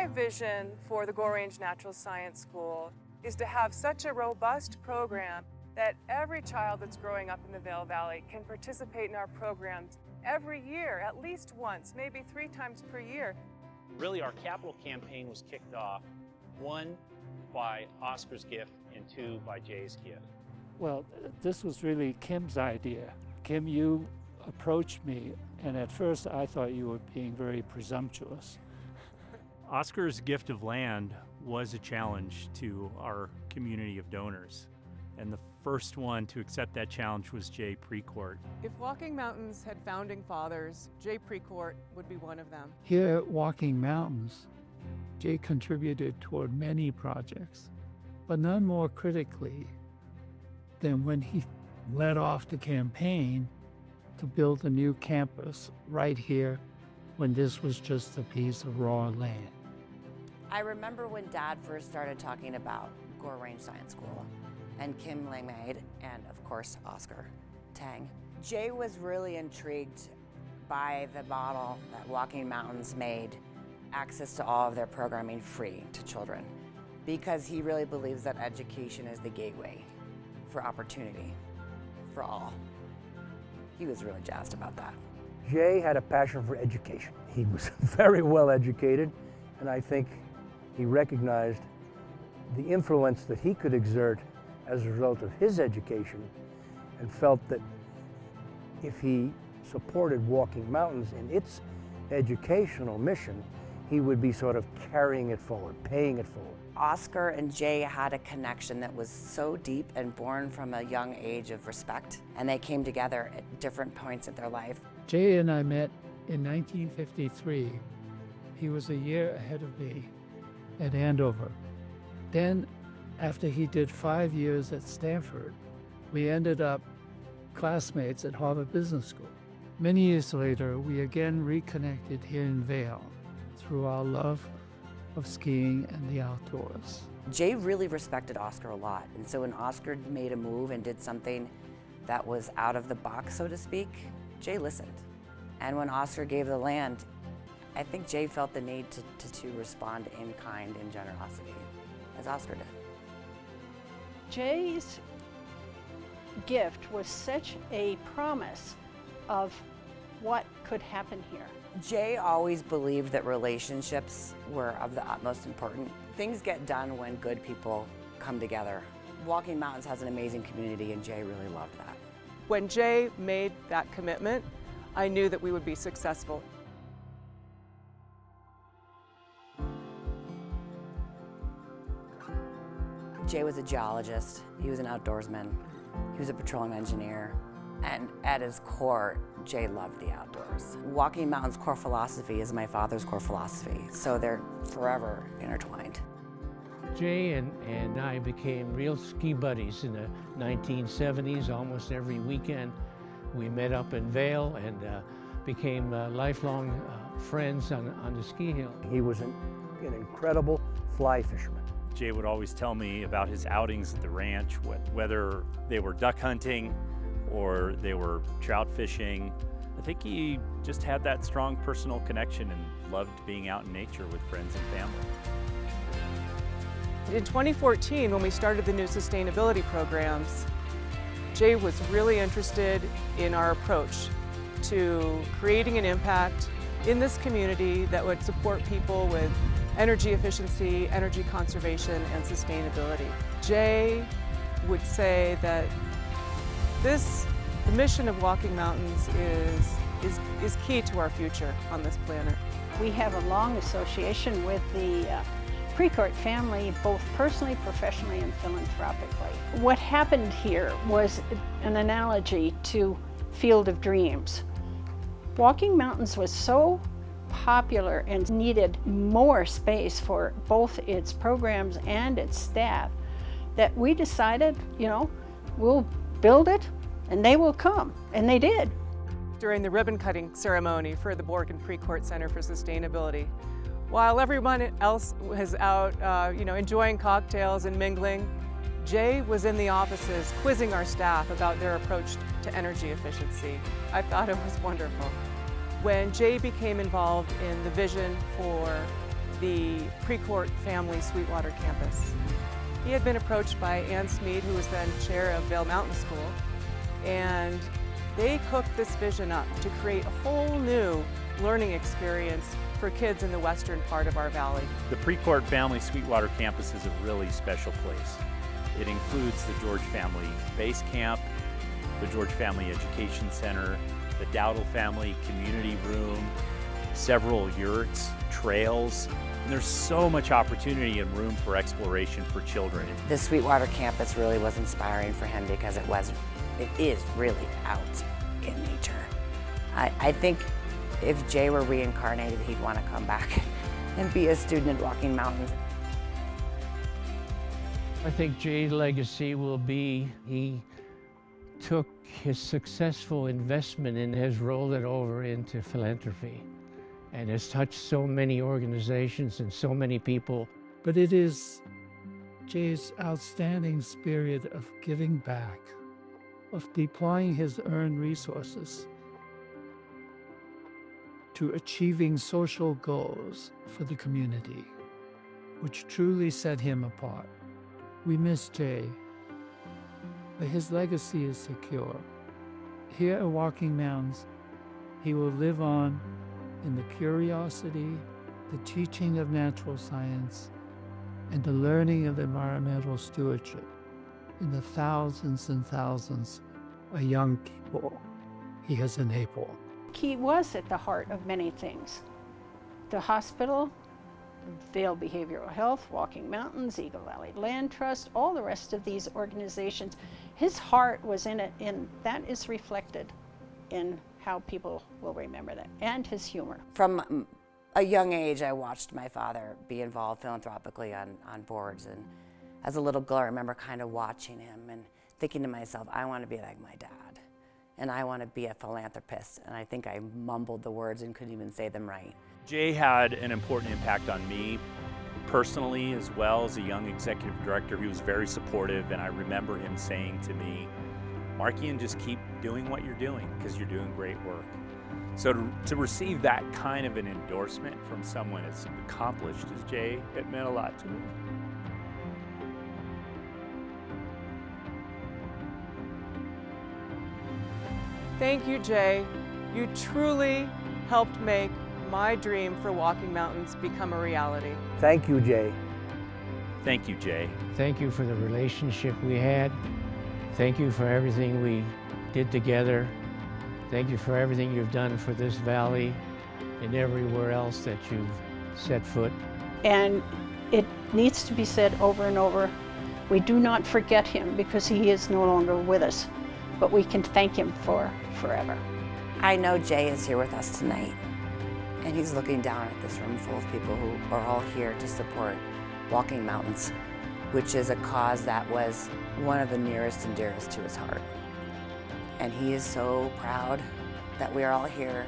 My vision for the Gore Range Natural Science School is to have such a robust program that every child that's growing up in the Vail Valley can participate in our programs every year, at least once, maybe 3 times per year. Really, our capital campaign was kicked off, 1 by Oscar's gift and 2 by Jay's gift. Well, this was really Kim's idea. Kim, you approached me, and at first I thought you were being very presumptuous. Oscar's gift of land was a challenge to our community of donors, and the first one to accept that challenge was Jay Precourt. If Walking Mountains had founding fathers, Jay Precourt would be one of them. Here at Walking Mountains, Jay contributed toward many projects, but none more critically than when he led off the campaign to build a new campus right here when this was just a piece of raw land. I remember when Dad first started talking about Gore Range Science School, and Kim Langmaid, and of course Oscar Tang. Jay was really intrigued by the model that Walking Mountains made access to all of their programming free to children, because he really believes that education is the gateway for opportunity for all. He was really jazzed about that. Jay had a passion for education. He was very well educated, and I think he recognized the influence that he could exert as a result of his education, and felt that if he supported Walking Mountains in its educational mission, he would be sort of carrying it forward, paying it forward. Oscar and Jay had a connection that was so deep and born from a young age of respect, and they came together at different points of their life. Jay and I met in 1953. He was a year ahead of me at Andover. Then, after he did 5 years at Stanford, we ended up classmates at Harvard Business School. Many years later, we again reconnected here in Vail through our love of skiing and the outdoors. Jay really respected Oscar a lot, and so when Oscar made a move and did something that was out of the box, so to speak, Jay listened. And when Oscar gave the land, I think Jay felt the need to respond in kind and generosity, as Oscar did. Jay's gift was such a promise of what could happen here. Jay always believed that relationships were of the utmost importance. Things get done when good people come together. Walking Mountains has an amazing community, and Jay really loved that. When Jay made that commitment, I knew that we would be successful. Jay was a geologist, he was an outdoorsman, he was a petroleum engineer, and at his core, Jay loved the outdoors. Walking Mountains' core philosophy is my father's core philosophy, so they're forever intertwined. Jay and I became real ski buddies in the 1970s. Almost every weekend we met up in Vail and became lifelong friends on the ski hill. He was an incredible fly fisherman. Jay would always tell me about his outings at the ranch, whether they were duck hunting or they were trout fishing. I think he just had that strong personal connection and loved being out in nature with friends and family. In 2014, when we started the new sustainability programs, Jay was really interested in our approach to creating an impact in this community that would support people with energy efficiency, energy conservation, and sustainability. Jay would say that the mission of Walking Mountains is key to our future on this planet. We have a long association with the Precourt family, both personally, professionally, and philanthropically. What happened here was an analogy to Field of Dreams. Walking Mountains was so popular and needed more space for both its programs and its staff that we decided, we'll build it and they will come, and they did. During the ribbon cutting ceremony for the Borg and Precourt Center for Sustainability, while everyone else was out enjoying cocktails and mingling, Jay was in the offices quizzing our staff about their approach to energy efficiency. I thought it was wonderful. When Jay became involved in the vision for the Precourt Family Sweetwater campus. He had been approached by Ann Smead, who was then chair of Vail Mountain School, and they cooked this vision up to create a whole new learning experience for kids in the western part of our valley. The Precourt Family Sweetwater campus is a really special place. It includes the George Family Base Camp, the George Family Education Center, the Dowdle Family Community Room, several yurts, trails, and there's so much opportunity and room for exploration for children. The Sweetwater campus really was inspiring for him because it is really out in nature. I think if Jay were reincarnated, he'd want to come back and be a student at Walking Mountains. I think Jay's legacy will be he took his successful investment and has rolled it over into philanthropy and has touched so many organizations and so many people. But it is Jay's outstanding spirit of giving back, of deploying his earned resources to achieving social goals for the community, which truly set him apart. We miss Jay, but his legacy is secure. Here at Walking Mountains, he will live on in the curiosity, the teaching of natural science, and the learning of environmental stewardship in the thousands and thousands of young people he has enabled. He was at the heart of many things. The hospital, Vail Behavioral Health, Walking Mountains, Eagle Valley Land Trust, all the rest of these organizations. His heart was in it, and that is reflected in how people will remember that, and his humor. From a young age, I watched my father be involved philanthropically on boards, and as a little girl, I remember kind of watching him and thinking to myself, I want to be like my dad, and I want to be a philanthropist, and I think I mumbled the words and couldn't even say them right. Jay had an important impact on me personally, as well as a young executive director. He was very supportive, and I remember him saying to me, Markian, just keep doing what you're doing because you're doing great work. So to receive that kind of an endorsement from someone as accomplished as Jay, it meant a lot to me. Thank you, Jay. You truly helped make my dream for Walking Mountains become a reality. Thank you, Jay. Thank you, Jay. Thank you for the relationship we had. Thank you for everything we did together. Thank you for everything you've done for this valley and everywhere else that you've set foot. And it needs to be said over and over, we do not forget him because he is no longer with us, but we can thank him for forever. I know Jay is here with us tonight, and he's looking down at this room full of people who are all here to support Walking Mountains, which is a cause that was one of the nearest and dearest to his heart. And he is so proud that we are all here